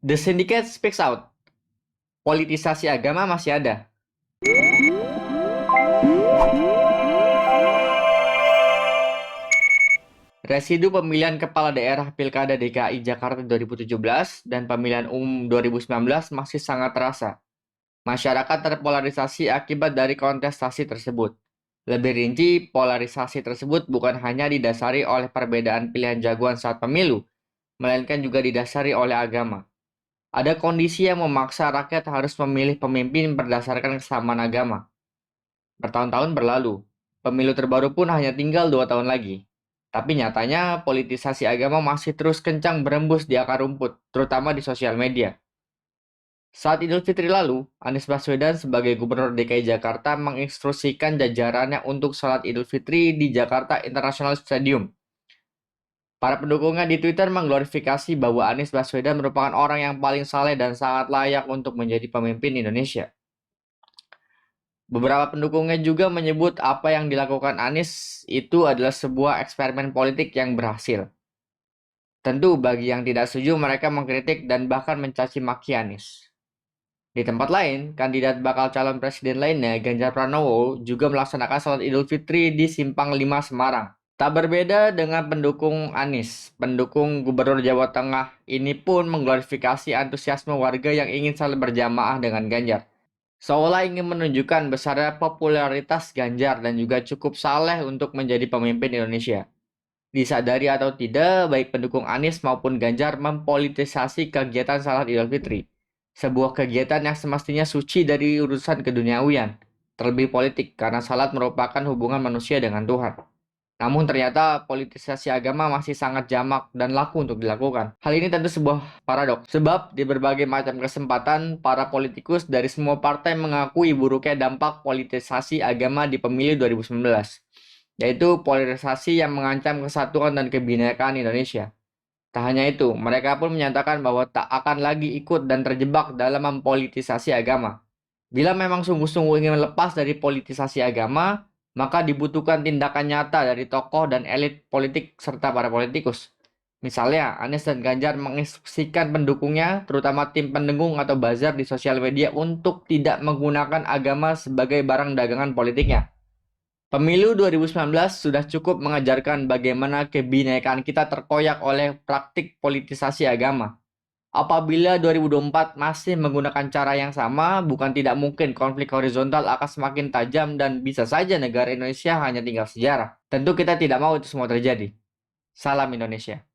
The Syndicate speaks out. Politisasi agama masih ada. Residu pemilihan kepala daerah Pilkada DKI Jakarta 2017 dan pemilihan umum 2019 masih sangat terasa. Masyarakat terpolarisasi akibat dari kontestasi tersebut. Lebih rinci, polarisasi tersebut bukan hanya didasari oleh perbedaan pilihan jagoan saat pemilu, melainkan juga didasari oleh agama. Ada kondisi yang memaksa rakyat harus memilih pemimpin berdasarkan kesamaan agama. Bertahun-tahun berlalu, pemilu terbaru pun hanya tinggal 2 tahun lagi. Tapi nyatanya, politisasi agama masih terus kencang berembus di akar rumput, terutama di sosial media. Saat Idul Fitri lalu, Anies Baswedan sebagai Gubernur DKI Jakarta menginstruksikan jajarannya untuk sholat Idul Fitri di Jakarta International Stadium. Para pendukungnya di Twitter mengglorifikasi bahwa Anies Baswedan merupakan orang yang paling saleh dan sangat layak untuk menjadi pemimpin Indonesia. Beberapa pendukungnya juga menyebut apa yang dilakukan Anies itu adalah sebuah eksperimen politik yang berhasil. Tentu bagi yang tidak setuju mereka mengkritik dan bahkan mencaci maki Anies. Di tempat lain, kandidat bakal calon presiden lainnya, Ganjar Pranowo, juga melaksanakan sholat Idul Fitri di Simpang 5 Semarang. Tak berbeda dengan pendukung Anies, pendukung Gubernur Jawa Tengah ini pun mengglorifikasi antusiasme warga yang ingin saling berjamaah dengan Ganjar. Seolah ingin menunjukkan besarnya popularitas Ganjar dan juga cukup saleh untuk menjadi pemimpin Indonesia. Disadari atau tidak, baik pendukung Anies maupun Ganjar mempolitisasi kegiatan salat Idul Fitri. Sebuah kegiatan yang semestinya suci dari urusan keduniawian, terlebih politik karena salat merupakan hubungan manusia dengan Tuhan. Namun ternyata politisasi agama masih sangat jamak dan laku untuk dilakukan. Hal ini tentu sebuah paradoks, sebab di berbagai macam kesempatan, para politikus dari semua partai mengakui buruknya dampak politisasi agama di pemilu 2019, yaitu polarisasi yang mengancam kesatuan dan kebinekaan Indonesia. Tak hanya itu, mereka pun menyatakan bahwa tak akan lagi ikut dan terjebak dalam mempolitisasi agama. Bila memang sungguh-sungguh ingin lepas dari politisasi agama, maka dibutuhkan tindakan nyata dari tokoh dan elit politik serta para politikus. Misalnya, Anies dan Ganjar menginstruksikan pendukungnya, terutama tim pendengung atau buzzer di sosial media untuk tidak menggunakan agama sebagai barang dagangan politiknya. Pemilu 2019 sudah cukup mengajarkan bagaimana kebinekaan kita terkoyak oleh praktik politisasi agama. Apabila 2024 masih menggunakan cara yang sama, bukan tidak mungkin konflik horizontal akan semakin tajam dan bisa saja negara Indonesia hanya tinggal sejarah. Tentu kita tidak mau itu semua terjadi. Salam Indonesia.